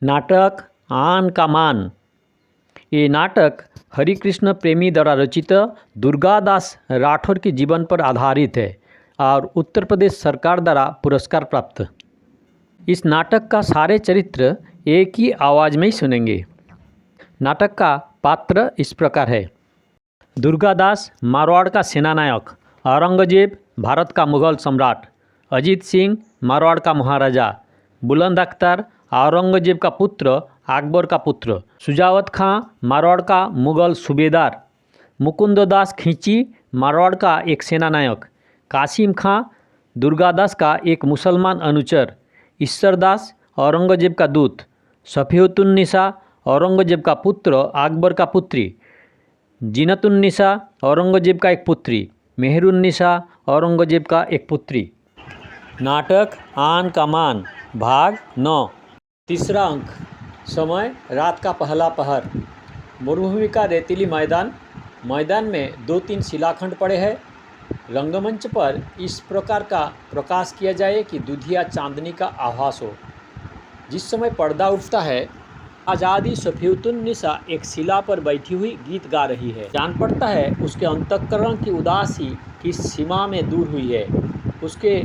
नाटक आन का मान। ये नाटक हरिकृष्ण प्रेमी द्वारा रचित दुर्गादास राठौर के जीवन पर आधारित है और उत्तर प्रदेश सरकार द्वारा पुरस्कार प्राप्त। इस नाटक का सारे चरित्र एक ही आवाज़ में ही सुनेंगे। नाटक का पात्र इस प्रकार है। दुर्गादास मारवाड़ का सेनानायक, औरंगजेब भारत का मुग़ल सम्राट, अजीत सिंह मारवाड़ का महाराजा, बुलंद अख्तर औरंगजेब का पुत्र अकबर का पुत्र, सुजावत खां मारवाड़ का मुग़ल सूबेदार, मुकुंददास खींची मारवाड़ का एक सेनानायक, कासिम खां दुर्गादास का एक मुसलमान अनुचर, ईश्वरदास औरंगजेब का दूत, सफ़ीउतुन्निसा औरंगजेब का पुत्र अकबर का पुत्री, जीनतुन्निसा औरंगजेब का एक पुत्री, मेहरुन्निसा औरंगजेब का एक पुत्री। नाटक आन का मान भाग 9। तीसरा अंक। समय रात का पहला पहर। मरुभूमि का रेतीली मैदान में 2-3 शिलाखंड पड़े हैं। रंगमंच पर इस प्रकार का प्रकाश किया जाए कि दुधिया चांदनी का आभास हो। जिस समय पर्दा उठता है, आज़ादी सफ़ीउतुन्निसा एक शिला पर बैठी हुई गीत गा रही है। जान पड़ता है उसके अंतःकरण की उदासी की सीमा में दूर हुई है। उसके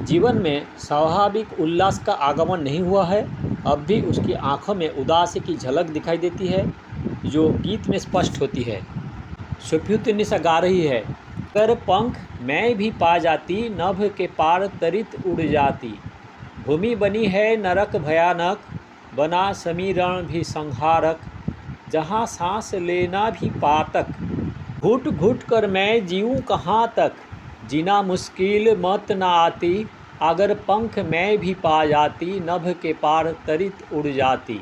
जीवन में स्वाभाविक उल्लास का आगमन नहीं हुआ है। अब भी उसकी आंखों में उदासी की झलक दिखाई देती है, जो गीत में स्पष्ट होती है। सफ़ीउतुन्निसा गा रही है, अगर पंख मैं भी पा जाती, नभ के पार तरित उड़ जाती। भूमि बनी है नरक भयानक, बना समीरण भी संहारक, जहाँ सांस लेना भी पातक। घुट घुट कर मैं जीऊँ कहाँ तक, जीना मुश्किल मत न आती। अगर पंख मैं भी पा जाती, नभ के पार तरित उड़ जाती।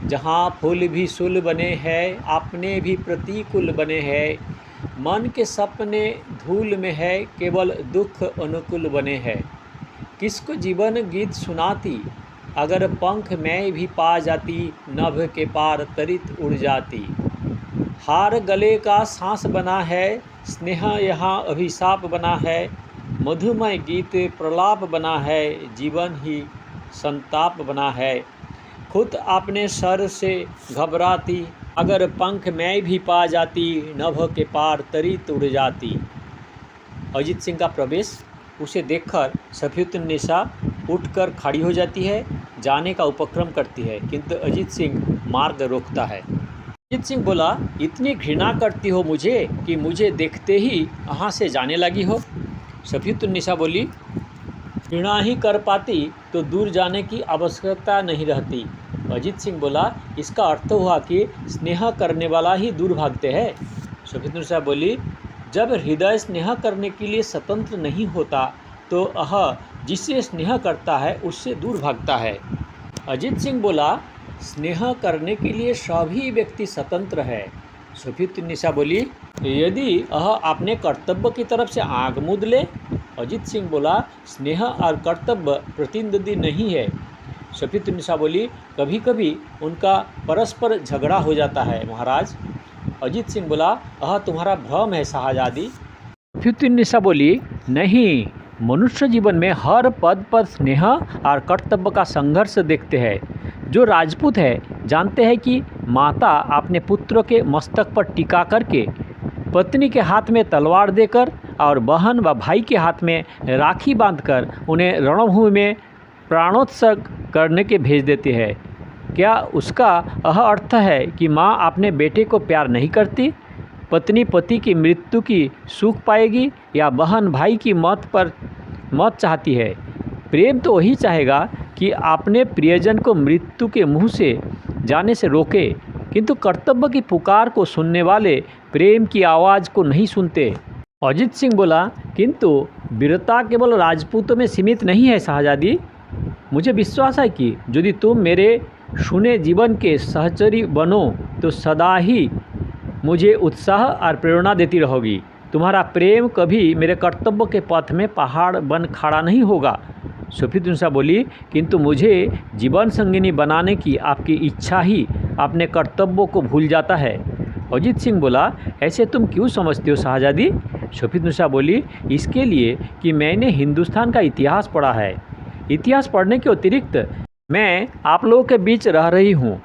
जहाँ फूल भी सुल बने हैं, अपने भी प्रतिकूल बने हैं। मन के सपने धूल में है, केवल दुख अनुकूल बने हैं। किसको जीवन गीत सुनाती, अगर पंख मैं भी पा जाती, नभ के पार तरित उड़ जाती। हार गले का सांस बना है, स्नेह यहाँ अभिशाप बना है। मधुमय गीत प्रलाप बना है, जीवन ही संताप बना है। खुद अपने सर से घबराती, अगर पंख मैं भी पा जाती, नभ के पार तरित उड़ जाती। अजीत सिंह का प्रवेश। उसे देखकर सफ़ीउतुन्निसा उठकर खड़ी हो जाती है, जाने का उपक्रम करती है, किंतु अजीत सिंह मार्ग रोकता है। अजीत सिंह बोला, इतनी घृणा करती हो मुझे कि मुझे देखते ही यहाँ से जाने लगी हो। सफ़ीउतुन्निसा बोली, घृणा ही कर पाती तो दूर जाने की आवश्यकता नहीं रहती। अजीत सिंह बोला, इसका अर्थ हुआ कि स्नेह करने वाला ही दूर भागते हैं। सफ़ीउतुन्निसा बोली, जब हृदय स्नेह करने के लिए स्वतंत्र नहीं होता, तो वह जिससे स्नेह करता है उससे दूर भागता है। अजीत सिंह बोला, स्नेह करने के लिए सभी व्यक्ति स्वतंत्र है। सफ़ीउतुन्निसा बोली, यदि वह अपने कर्तव्य की तरफ से आग मूंद ले। अजीत सिंह बोला, स्नेह और कर्तव्य प्रतिद्वंदी नहीं है। सफ़ीउतुन्निसा बोली, कभी कभी उनका परस्पर झगड़ा हो जाता है महाराज। अजीत सिंह बोला, वह तुम्हारा भ्रम है शाहजादी। सफ़ीउतुन्निसा बोली, नहीं, मनुष्य जीवन में हर पद पर स्नेह और कर्तव्य का संघर्ष देखते हैं। जो राजपूत है जानते हैं कि माता अपने पुत्रों के मस्तक पर टीका करके, पत्नी के हाथ में तलवार देकर और बहन व भाई के हाथ में राखी बांधकर उन्हें रणभूमि में प्राणोत्सर्ग करने के भेज देती है। क्या उसका यह अर्थ है कि माँ अपने बेटे को प्यार नहीं करती? पत्नी पति की मृत्यु की सुख पाएगी या बहन भाई की मौत चाहती है? प्रेम तो वही चाहेगा कि अपने प्रियजन को मृत्यु के मुंह से जाने से रोके, किंतु कर्तव्य की पुकार को सुनने वाले प्रेम की आवाज़ को नहीं सुनते। अजीत सिंह बोला, किंतु वीरता केवल राजपूतों में सीमित नहीं है शाहजादी। मुझे विश्वास है कि यदि तुम मेरे सुने जीवन के सहचरी बनो तो सदा ही मुझे उत्साह और प्रेरणा देती रहोगी। तुम्हारा प्रेम कभी मेरे कर्तव्य के पथ में पहाड़ बन खड़ा नहीं होगा। सफ़ीउतुन्निसा बोली, किंतु मुझे जीवन संगिनी बनाने की आपकी इच्छा ही अपने कर्तव्यों को भूल जाता है। अजीत सिंह बोला, ऐसे तुम क्यों समझते हो शाहजादी? सफ़ीउतुन्निसा बोली, इसके लिए कि मैंने हिंदुस्तान का इतिहास पढ़ा है। इतिहास पढ़ने के अतिरिक्त मैं आप लोगों के बीच रह रही हूँ।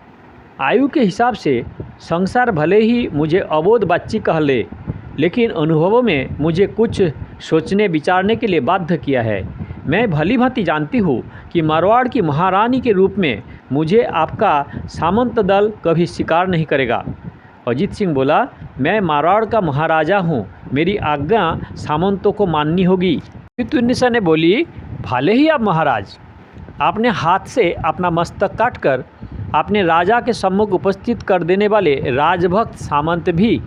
आयु के हिसाब से संसार भले ही मुझे अबोध बच्ची कह ले, लेकिन अनुभवों में मुझे कुछ सोचने विचारने के लिए बाध्य किया है। मैं भली भांति जानती हूँ कि मारवाड़ की महारानी के रूप में मुझे आपका सामंत दल कभी स्वीकार नहीं करेगा। अजीत सिंह बोला, मैं मारवाड़ का महाराजा हूँ, मेरी आज्ञा सामंतों को माननी होगी। शोभितुन्निसा ने बोली, भले ही आप महाराज। आपने हाथ से अपना मस्तक काटकर अपने राजा के सम्मुख उपस्थित कर देने वाले राजभक्त सामंत भी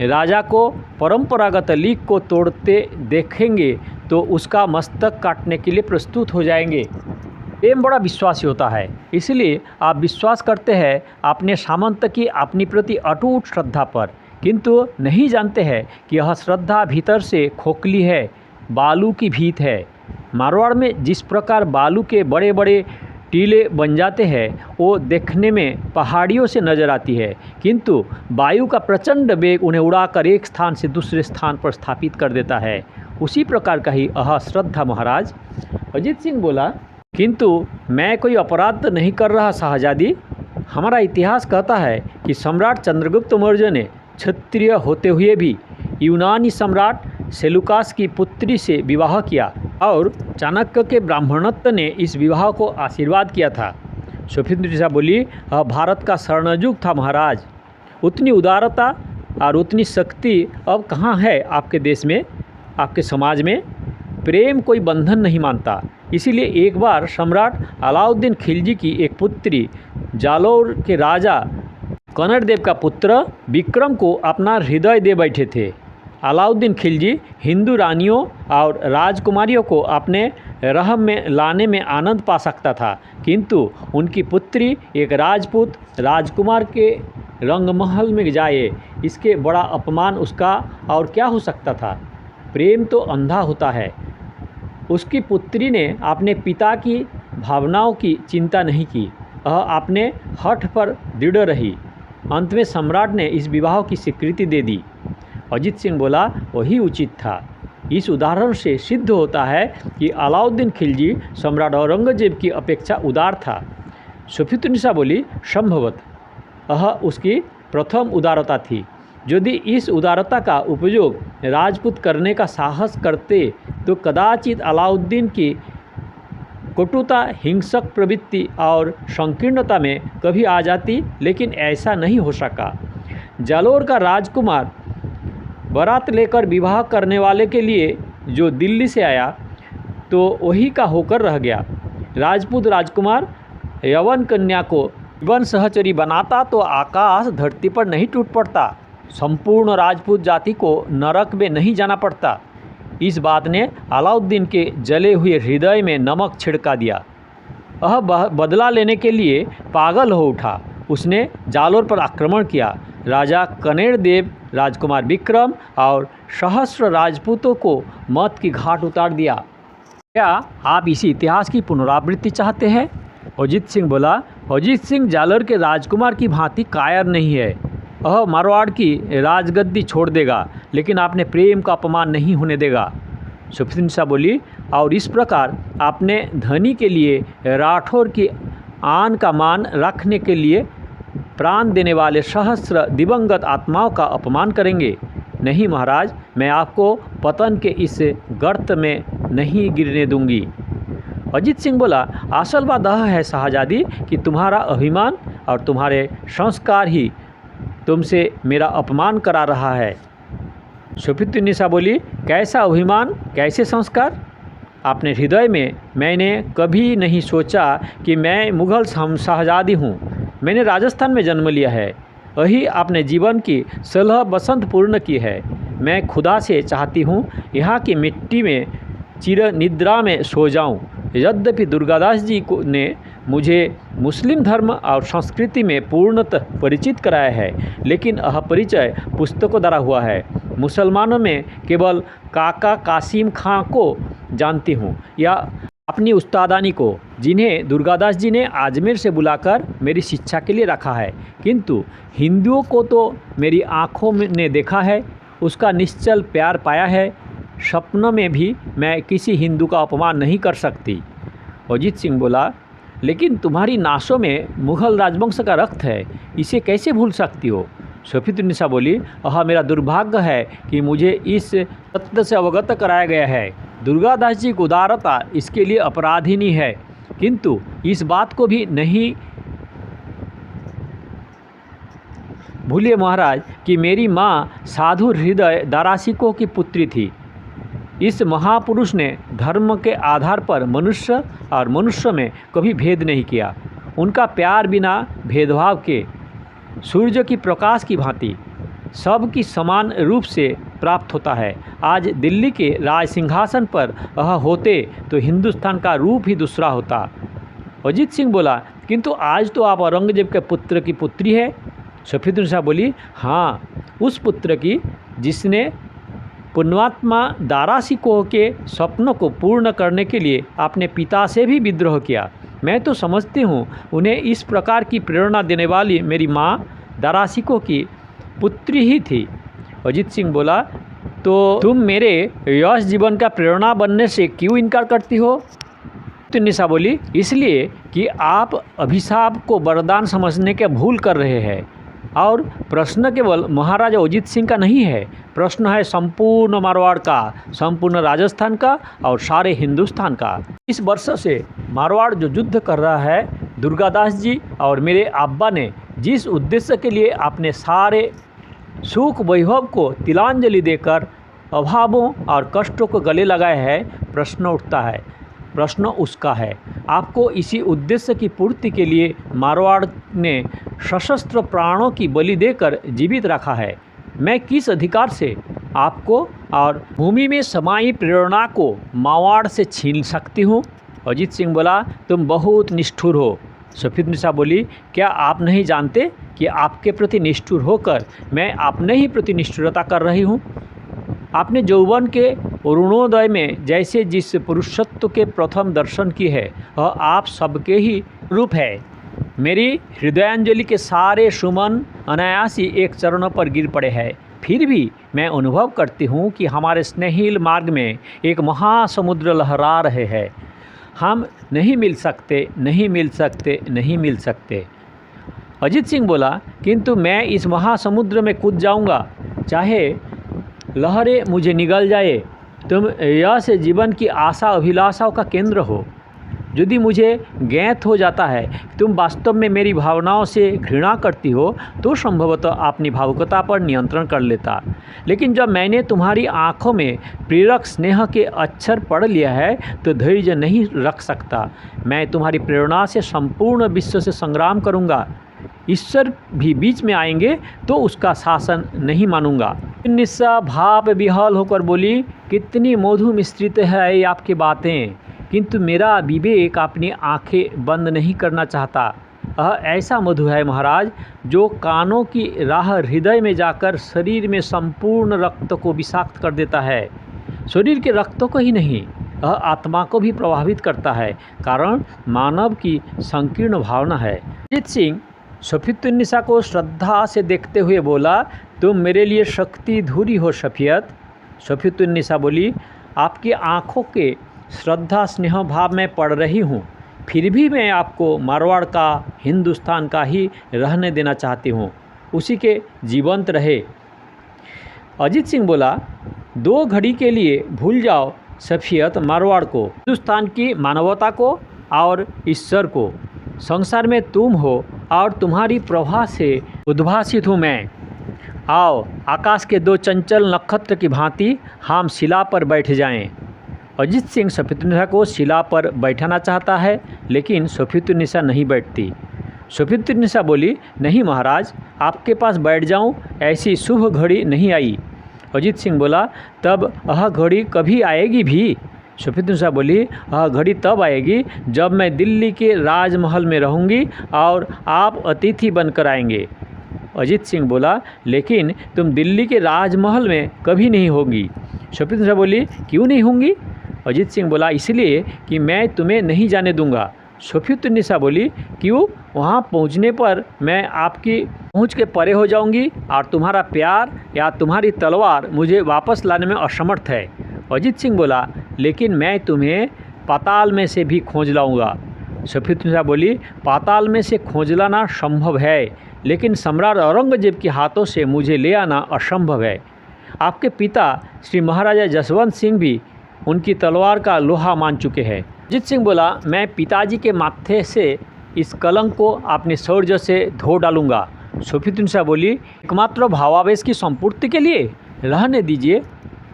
राजा को परंपरागत लीक को तोड़ते देखेंगे तो उसका मस्तक काटने के लिए प्रस्तुत हो जाएंगे। प्रेम बड़ा विश्वासी होता है, इसलिए आप विश्वास करते हैं अपने सामंत की अपनी प्रति अटूट श्रद्धा पर, किंतु नहीं जानते हैं कि यह श्रद्धा भीतर से खोखली है, बालू की भीत है। मारवाड़ में जिस प्रकार बालू के बड़े बड़े टीले बन जाते हैं वो देखने में पहाड़ियों से नज़र आती है, किंतु वायु का प्रचंड वेग उन्हें उड़ाकर एक स्थान से दूसरे स्थान पर स्थापित कर देता है। उसी प्रकार का ही श्रद्धा महाराज। अजीत सिंह बोला, किंतु मैं कोई अपराध तो नहीं कर रहा शहजादी। हमारा इतिहास कहता है कि सम्राट चंद्रगुप्त मौर्य ने क्षत्रिय होते हुए भी यूनानी सम्राट सेलुकास की पुत्री से विवाह किया और चाणक्य के ब्राह्मणत्व ने इस विवाह को आशीर्वाद किया था। शोभितुन्निसा बोली, भारत का स्वर्ण युग था महाराज। उतनी उदारता और उतनी शक्ति अब कहाँ है आपके देश में, आपके समाज में। प्रेम कोई बंधन नहीं मानता, इसीलिए एक बार सम्राट अलाउद्दीन खिलजी की एक पुत्री जालौर के राजा कनड़ देव का पुत्र विक्रम को अपना हृदय दे बैठे थे। अलाउद्दीन खिलजी हिंदू रानियों और राजकुमारियों को अपने रहम में लाने में आनंद पा सकता था, किंतु उनकी पुत्री एक राजपूत राजकुमार के रंगमहल में जाए, इसके बड़ा अपमान उसका और क्या हो सकता था। प्रेम तो अंधा होता है। उसकी पुत्री ने अपने पिता की भावनाओं की चिंता नहीं की, वह अपने हठ पर दृढ़ रही। अंत में सम्राट ने इस विवाह की स्वीकृति दे दी। अजीत सिंह बोला, वही उचित था। इस उदाहरण से सिद्ध होता है कि अलाउद्दीन खिलजी सम्राट औरंगजेब की अपेक्षा उदार था। शोभितुन्निसा बोली, संभवतः यह उसकी प्रथम उदारता थी। यदि इस उदारता का उपयोग राजपूत करने का साहस करते तो कदाचित अलाउद्दीन की कटुता, हिंसक प्रवृत्ति और संकीर्णता में कभी आ जाती, लेकिन ऐसा नहीं हो सका। जालौर का राजकुमार बारात लेकर विवाह करने वाले के लिए जो दिल्ली से आया तो वही का होकर रह गया। राजपूत राजकुमार यवन कन्या को जीवन सहचरी बनाता तो आकाश धरती पर नहीं टूट पड़ता, संपूर्ण राजपूत जाति को नरक में नहीं जाना पड़ता। इस बात ने अलाउद्दीन के जले हुए हृदय में नमक छिड़का दिया। वह बदला लेने के लिए पागल हो उठा। उसने जालौर पर आक्रमण किया। राजा कनेर देव, राजकुमार विक्रम और सहस्र राजपूतों को मौत की घाट उतार दिया। क्या आप इसी इतिहास की पुनरावृत्ति चाहते हैं? अजीत सिंह बोला, अजीत सिंह जालौर के राजकुमार की भांति कायर नहीं है। वह मारवाड़ की राजगद्दी छोड़ देगा, लेकिन आपने प्रेम का अपमान नहीं होने देगा। शोभितुन्निसा बोली, और इस प्रकार आपने धनी के लिए राठौर की आन का मान रखने के लिए प्राण देने वाले सहस्र दिवंगत आत्माओं का अपमान करेंगे। नहीं महाराज, मैं आपको पतन के इस गर्त में नहीं गिरने दूंगी। अजीत सिंह बोला, असल बात यह है शहजादी कि तुम्हारा अभिमान और तुम्हारे संस्कार ही तुमसे मेरा अपमान करा रहा है। शोभितुन्निसा बोली, कैसा अभिमान, कैसे संस्कार? अपने हृदय में मैंने कभी नहीं सोचा कि मैं मुग़ल शहजादी हूँ। मैंने राजस्थान में जन्म लिया है, वही अपने जीवन की 16 बसंत पूर्ण की है। मैं खुदा से चाहती हूँ यहाँ की मिट्टी में चिर निद्रा में सो जाऊँ। यद्यपि दुर्गादास जी ने मुझे मुस्लिम धर्म और संस्कृति में पूर्णतः परिचित कराया है, लेकिन यह परिचय पुस्तकों द्वारा हुआ है। मुसलमानों में केवल काका कासिम खां को जानती हूँ या अपनी उस्तादानी को, जिन्हें दुर्गादास जी ने आजमेर से बुलाकर मेरी शिक्षा के लिए रखा है। किंतु हिंदुओं को तो मेरी आँखों ने देखा है, उसका निश्चल प्यार पाया है। स्वप्न में भी मैं किसी हिंदू का अपमान नहीं कर सकती। अजीत सिंह बोला, लेकिन तुम्हारी नासों में मुग़ल राजवंश का रक्त है, इसे कैसे भूल सकती हो? सफ़ीतुन्निसा बोली, मेरा दुर्भाग्य है कि मुझे इस सत्य से अवगत कराया गया है। दुर्गादास जी की उदारता इसके लिए अपराधिनी है, किंतु इस बात को भी नहीं भूलिए महाराज कि मेरी माँ साधु हृदय दारासिकों की पुत्री थी। इस महापुरुष ने धर्म के आधार पर मनुष्य और मनुष्य में कभी भेद नहीं किया। उनका प्यार बिना भेदभाव के सूर्य की प्रकाश की भांति सबकी समान रूप से प्राप्त होता है। आज दिल्ली के राज सिंहासन पर वह होते तो हिंदुस्तान का रूप ही दूसरा होता। अजीत सिंह बोला, किंतु आज तो आप औरंगजेब के पुत्र की पुत्री है। सफ़ीतुन्निसा बोली, हाँ, उस पुत्र की जिसने पुण्यात्मा दारासिकों के सपनों को पूर्ण करने के लिए अपने पिता से भी विद्रोह किया। मैं तो समझती हूँ उन्हें इस प्रकार की प्रेरणा देने वाली मेरी माँ दारासिकों की पुत्री ही थी। अजीत सिंह बोला, तो तुम मेरे यश जीवन का प्रेरणा बनने से क्यों इनकार करती हो? सफ़ीतुन्निसा बोली, इसलिए कि आप अभिशाप को वरदान समझने के भूल कर रहे हैं। और प्रश्न केवल महाराजा अजीत सिंह का नहीं है, प्रश्न है संपूर्ण मारवाड़ का, संपूर्ण राजस्थान का और सारे हिंदुस्तान का। इस वर्ष से मारवाड़ जो युद्ध कर रहा है, दुर्गादास जी और मेरे अब्बा ने जिस उद्देश्य के लिए अपने सारे सुख वैभव को तिलांजलि देकर अभावों और कष्टों को गले लगाए है, प्रश्न उठता है, प्रश्न उसका है। आपको इसी उद्देश्य की पूर्ति के लिए मारवाड़ ने सशस्त्र प्राणों की बलि देकर जीवित रखा है। मैं किस अधिकार से आपको और भूमि में समाई प्रेरणा को मारवाड़ से छीन सकती हूँ? अजीत सिंह बोला, तुम बहुत निष्ठुर हो। सफ़ीतुन्निसा बोली, क्या आप नहीं जानते कि आपके प्रति निष्ठुर होकर मैं अपने ही प्रति निष्ठुरता कर रही हूँ? आपने यौवन के अरुणोदय में जैसे जिस पुरुषत्व के प्रथम दर्शन की है, वह आप सबके ही रूप है। मेरी हृदयांजलि के सारे सुमन अनायासी एक चरणों पर गिर पड़े हैं। फिर भी मैं अनुभव करती हूँ कि हमारे स्नेहिल मार्ग में एक महासमुद्र लहरा रहे हैं। हम नहीं मिल सकते, नहीं मिल सकते, नहीं मिल सकते। अजीत सिंह बोला, किंतु मैं इस महासमुद्र में कूद जाऊँगा, चाहे लहरें मुझे निगल जाए। तुम यश जीवन की आशा अभिलाषाओं का केंद्र हो। यदि मुझे ज्ञात हो जाता है तुम वास्तव में मेरी भावनाओं से घृणा करती हो, तो संभवतः अपनी भावुकता पर नियंत्रण कर लेता। लेकिन जब मैंने तुम्हारी आंखों में प्रेरक स्नेह के अक्षर पढ़ लिया है, तो धैर्य नहीं रख सकता। मैं तुम्हारी प्रेरणा से संपूर्ण विश्व से संग्राम करूँगा। ईश्वर भी बीच में आएंगे तो उसका शासन नहीं मानूंगा। निस्सा भाप विहल होकर बोली, कितनी मधु मिश्रित है ये आपकी बातें, किंतु मेरा विवेक अपनी आंखें बंद नहीं करना चाहता। यह ऐसा मधु है महाराज, जो कानों की राह हृदय में जाकर शरीर में संपूर्ण रक्त को विषाक्त कर देता है। शरीर के रक्त को ही नहीं, यह आत्मा को भी प्रभावित करता है, कारण मानव की संकीर्ण भावना है। अजीत सिंह सफ़ीतुन्निसा को श्रद्धा से देखते हुए बोला, तुम मेरे लिए शक्ति धुरी हो सफ़ियत। सफ़ीतुन्निसा बोली, आपकी आँखों के श्रद्धा स्नेह भाव में पढ़ रही हूँ, फिर भी मैं आपको मारवाड़ का, हिंदुस्तान का ही रहने देना चाहती हूँ, उसी के जीवंत रहे। अजीत सिंह बोला, 2 घड़ी के लिए भूल जाओ सफ़ियत मारवाड़ को, हिंदुस्तान की मानवता को और ईश्वर को। संसार में तुम हो और तुम्हारी प्रभा से उद्भासित हूँ मैं। आओ, आकाश के 2 चंचल नक्षत्र की भांति हम शिला पर बैठ जाएं। अजीत सिंह सफ़ीतुन्निसा को शिला पर बैठाना चाहता है, लेकिन सफ़ीतुन्निसा नहीं बैठती। सफ़ीतुन्निसा बोली, नहीं महाराज, आपके पास बैठ जाऊं, ऐसी शुभ घड़ी नहीं आई। अजीत सिंह बोला, तब यह घड़ी कभी आएगी भी? सफ़ीतुन्निसा बोली, यह घड़ी तब आएगी जब मैं दिल्ली के राजमहल में रहूंगी और आप अतिथि बनकर आएंगे। अजीत सिंह बोला, लेकिन तुम दिल्ली के राजमहल में कभी नहीं होगी। सफ़ीतुन्निसा बोली, क्यों नहीं होंगी? अजीत सिंह बोला, इसलिए कि मैं तुम्हें नहीं जाने दूंगा। सफ़ीतुन्निसा बोली, क्यों? वहाँ पहुँचने पर मैं आपकी पहुँच के परे हो जाऊंगी और तुम्हारा प्यार या तुम्हारी तलवार मुझे वापस लाने में असमर्थ है। अजीत सिंह बोला, लेकिन मैं तुम्हें पाताल में से भी खोज लाऊंगा। शफीउद्दीन बोली, पाताल में से खोज लाना संभव है, लेकिन सम्राट औरंगजेब के हाथों से मुझे ले आना असंभव है। आपके पिता श्री महाराजा जसवंत सिंह भी उनकी तलवार का लोहा मान चुके हैं। अजीत सिंह बोला, मैं पिताजी के माथे से इस कलंक को अपने शौर्य से धो डालूंगा। शफीउद्दीन बोली, एकमात्र भावावेश की संपूर्ति के लिए रहने दीजिए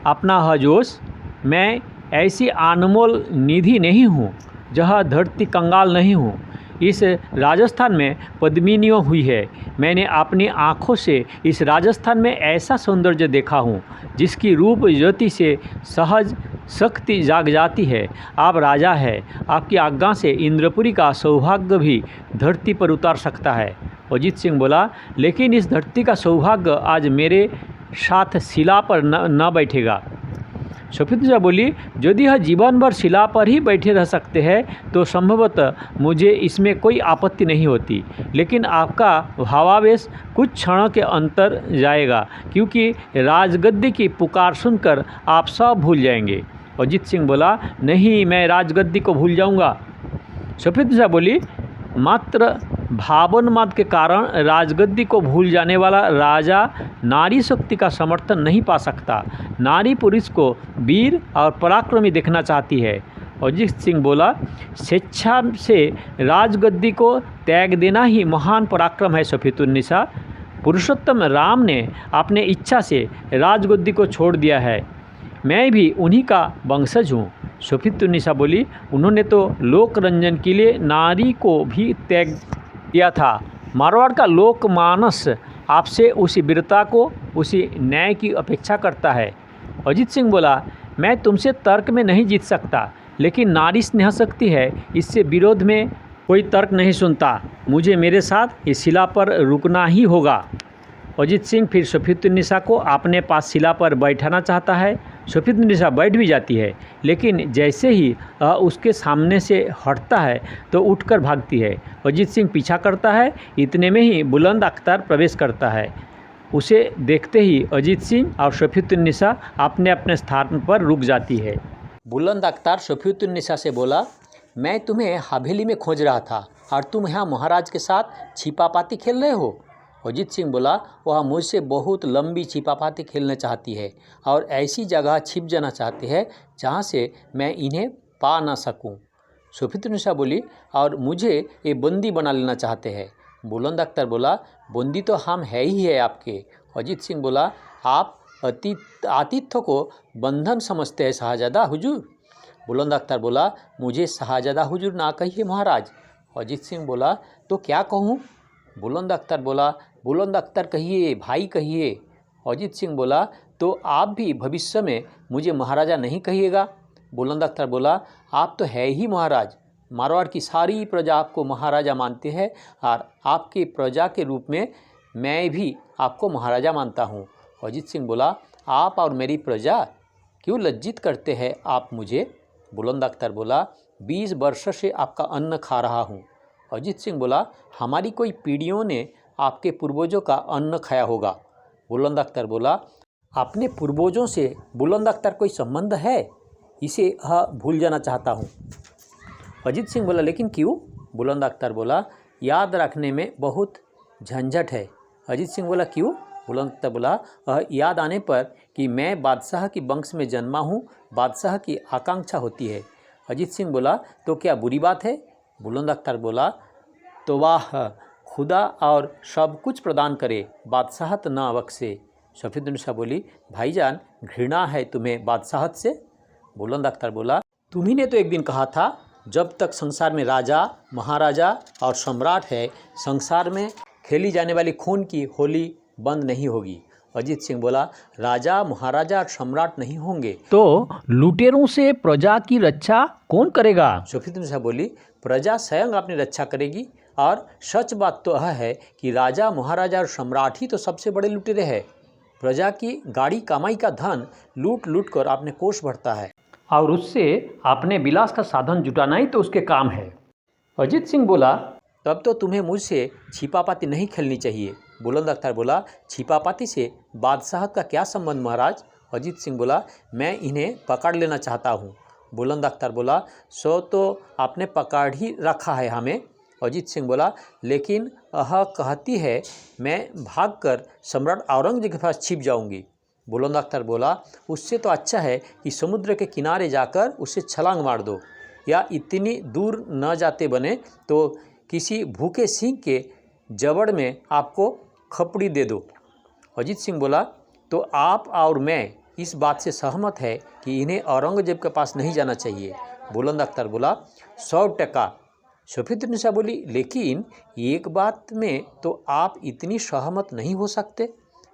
अपना हजोश। मैं ऐसी अनमोल निधि नहीं हूँ जहाँ धरती कंगाल नहीं हूँ। इस राजस्थान में पद्मिनियों हुई है। मैंने अपनी आँखों से इस राजस्थान में ऐसा सौंदर्य देखा हूँ जिसकी रूप ज्योति से सहज शक्ति जाग जाती है। आप राजा है, आपकी आज्ञा से इंद्रपुरी का सौभाग्य भी धरती पर उतार सकता है। अजीत सिंह बोला, लेकिन इस धरती का सौभाग्य आज मेरे साथ शिला पर न बैठेगा। शफीउद्दीन बोली, यदि यह जीवन भर शिला पर ही बैठे रह सकते हैं तो संभवतः मुझे इसमें कोई आपत्ति नहीं होती, लेकिन आपका भावावेश कुछ क्षणों के अंतर जाएगा, क्योंकि राजगद्दी की पुकार सुनकर आप सब भूल जाएंगे। अजीत सिंह बोला, नहीं, मैं राजगद्दी को भूल जाऊंगा। शफीउद्दीन बोली, मात्र भावोन्माद के कारण राजगद्दी को भूल जाने वाला राजा नारी शक्ति का समर्थन नहीं पा सकता। नारी पुरुष को वीर और पराक्रमी देखना चाहती है। अजीत सिंह बोला, स्वेच्छा से राजगद्दी को त्याग देना ही महान पराक्रम है शफीउद्दीन। पुरुषोत्तम राम ने अपने इच्छा से राजगद्दी को छोड़ दिया है। मैं भी उन्हीं का वंशज हूँ। शफीउद्दीन बोली, उन्होंने तो लोक रंजन के लिए नारी को भी त्याग दिया था। मारवाड़ का लोकमानस आपसे उसी वीरता को, उसी न्याय की अपेक्षा करता है। अजीत सिंह बोला, मैं तुमसे तर्क में नहीं जीत सकता, लेकिन नारी स्नेह शक्ति है, इससे विरोध में कोई तर्क नहीं सुनता। मुझे मेरे साथ इस शिला पर रुकना ही होगा। अजीत सिंह फिर शफीउद्दीन को अपने पास शिला पर बैठाना चाहता है। शफीउद्दीन बैठ भी जाती है, लेकिन जैसे ही उसके सामने से हटता है तो उठकर भागती है। अजीत सिंह पीछा करता है। इतने में ही बुलंद अख्तर प्रवेश करता है। उसे देखते ही अजीत सिंह और शफीउद्दीन अपने अपने स्थान पर रुक जाती है। बुलंद अख्तर शफीउद्दीन से बोला, मैं तुम्हें हवेली में खोज रहा था और तुम यहाँ महाराज के साथ छिपापाती खेल रहे हो। अजीत सिंह बोला, वह मुझसे बहुत लंबी छिपापाती खेलना चाहती है और ऐसी जगह छिप जाना चाहती है जहाँ से मैं इन्हें पा ना सकूं। शफीउद्दीन बोली, और मुझे ये बंदी बना लेना चाहते हैं। बुलंद अख्तर बोला, बंदी तो हम है ही है आपके। अजीत सिंह बोला, आप आतिथ्य को बंधन समझते हैं शाहजादा हुजूर। बुलंद अख्तर बोला, मुझे शाहजादा हुजूर ना कहिए महाराज। अजीत सिंह बोला, तो क्या कहूँ? बुलंद अख्तर बोला, बुलंद अख्तर कहिए, भाई कहिए। अजीत सिंह बोला, तो आप भी भविष्य में मुझे महाराजा नहीं कहिएगा। बुलंद अख्तर बोला, आप तो है ही महाराज। मारवाड़ की सारी प्रजा आपको महाराजा मानती है और आपकी प्रजा के रूप में मैं भी आपको महाराजा मानता हूँ। अजीत सिंह बोला, आप और मेरी प्रजा क्यों लज्जित करते हैं आप मुझे? बुलंद अख्तर बोला, 20 वर्ष से आपका अन्न खा रहा हूँ। अजीत सिंह बोला, हमारी कोई पीढ़ियों ने आपके पूर्वजों का अन्न खाया होगा। बुलंद अख्तर बोला, अपने पूर्वजों से बुलंद अख्तर कोई संबंध है? इसे भूल जाना चाहता हूँ। अजीत सिंह बोला, लेकिन क्यों? बुलंद अख्तर बोला, याद रखने में बहुत झंझट है। अजीत सिंह बोला, क्यों? बुलंद अख्तर बोला, याद आने पर कि मैं बादशाह की वंश में जन्मा हूँ, बादशाह की आकांक्षा होती है। अजीत सिंह बोला, तो क्या बुरी बात है? बुलंद अख्तर बोला, तो वाह, खुदा और सब कुछ प्रदान करे, बादशाहत ना बख्शे। शफीउद्दीन बोली, भाईजान, घृणा है तुम्हें बादशाहत से? बुलंद अख्तर बोला, तुम्ही ने तो एक दिन कहा था, जब तक संसार में राजा, महाराजा और सम्राट है, संसार में खेली जाने वाली खून की होली बंद नहीं होगी। अजीत सिंह बोला, राजा, महाराजा और सम्राट नहीं होंगे तो लुटेरों से प्रजा की रक्षा कौन करेगा? शफीउद्दीन बोली, प्रजा स्वयं अपनी रक्षा करेगी, और सच बात तो यह है कि राजा, महाराजा और सम्राट ही तो सबसे बड़े लुटेरे हैं। प्रजा की गाड़ी कमाई का धन लूट लूट कर अपने कोष भरता है और उससे अपने विलास का साधन जुटाना ही तो उसके काम है। अजीत सिंह बोला, तब तो तुम्हें मुझसे छिपापाती नहीं खेलनी चाहिए। बुलंद अख्तर बोला, छिपापाती से बादशाहत का क्या संबंध महाराज? अजीत सिंह बोला, मैं इन्हें पकड़ लेना चाहता हूँ। बुलंद अख्तर बोला, सो तो आपने पकड़ ही रखा है हमें। अजीत सिंह बोला, लेकिन यह कहती है मैं भागकर सम्राट औरंगजेब के पास छिप जाऊंगी। बुलंद अख्तर बोला, उससे तो अच्छा है कि समुद्र के किनारे जाकर उसे छलांग मार दो, या इतनी दूर न जाते बने तो किसी भूखे सिंह के जबड़ में आपको खपड़ी दे दो। अजीत सिंह बोला, तो आप और मैं इस बात से सहमत है कि इन्हें औरंगजेब के पास नहीं जाना चाहिए। बुलंद अख्तर बोला, 100%। सफीउद्दीनसा बोली, लेकिन एक बात में तो आप इतनी सहमत नहीं हो सकते।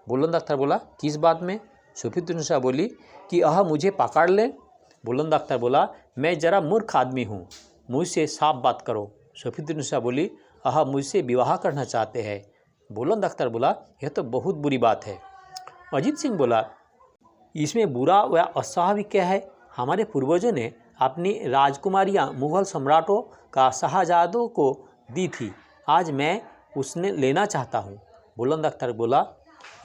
बुलंद अख्तर बोला, किस बात में? सफीउद्दीनसा बोली कि यह मुझे पकड़ ले। बुलंद अख्तर बोला, मैं ज़रा मूर्ख आदमी हूँ, मुझसे साफ बात करो। सफीउद्दीनसा बोली, यह मुझसे विवाह करना चाहते हैं। बुलंद अख्तर बोला, यह तो बहुत बुरी बात है। अजीत सिंह बोला, इसमें बुरा व अस्वाभाविक क्या है? हमारे पूर्वजों ने अपनी राजकुमारियां मुग़ल सम्राटों का शाहजहादों को दी थी, आज मैं उसने लेना चाहता हूँ। बुलंद अख्तर बोला,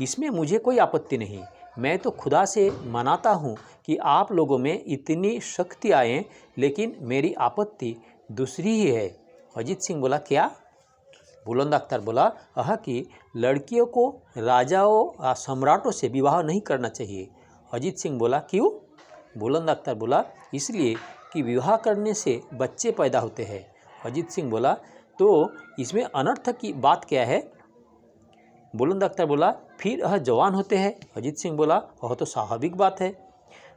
इसमें मुझे कोई आपत्ति नहीं, मैं तो खुदा से मनाता हूँ कि आप लोगों में इतनी शक्ति आए, लेकिन मेरी आपत्ति दूसरी ही है। अजीत सिंह बोला, क्या? बुलंद अख्तर बोला, कि लड़कियों को राजाओं या सम्राटों से विवाह नहीं करना चाहिए। अजीत सिंह बोला, क्यों? बुलंद अख्तर बोला, इसलिए कि विवाह करने से बच्चे पैदा होते हैं। अजीत सिंह बोला, तो इसमें अनर्थ की बात क्या है? बुलंद अख्तर बोला, फिर यह जवान होते हैं। अजीत सिंह बोला, वह तो स्वाभाविक बात है।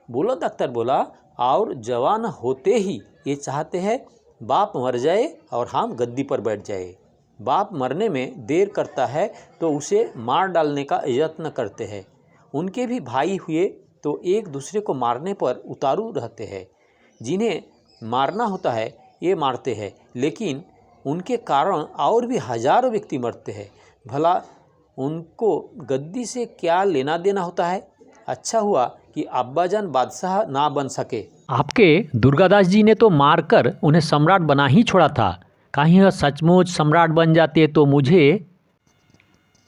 बुलंद अख्तर बोला, और जवान होते ही ये चाहते हैं बाप मर जाए और हम गद्दी पर बैठ जाए। बाप मरने में देर करता है तो उसे मार डालने का यत्न करते हैं। उनके भी भाई हुए तो एक दूसरे को मारने पर उतारू रहते हैं। जिन्हें मारना होता है ये मारते हैं, लेकिन उनके कारण और भी हजारों व्यक्ति मरते हैं। भला उनको गद्दी से क्या लेना देना होता है? अच्छा हुआ कि अब्बाजान बादशाह ना बन सके। आपके दुर्गादास जी ने तो मारकर उन्हें सम्राट बना ही छोड़ा था, कहीं वह सचमुच सम्राट बन जाते तो मुझे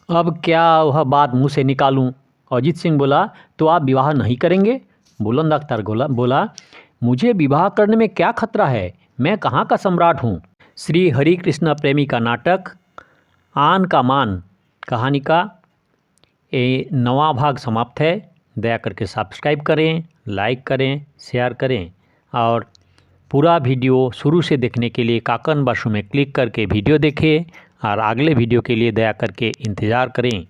अब क्या वह बात मुँह से निकालूं। अजीत सिंह बोला, तो आप विवाह नहीं करेंगे? बुलंद अख्तर बोला, मुझे विवाह करने में क्या खतरा है, मैं कहाँ का सम्राट हूँ। श्री हरि कृष्ण प्रेमी का नाटक आन का मान कहानी का ये 9वां भाग समाप्त है। दया करके सब्सक्राइब करें, लाइक करें, शेयर करें और पूरा वीडियो शुरू से देखने के लिए काकन बाशु में क्लिक करके वीडियो देखें और अगले वीडियो के लिए दया करके इंतज़ार करें।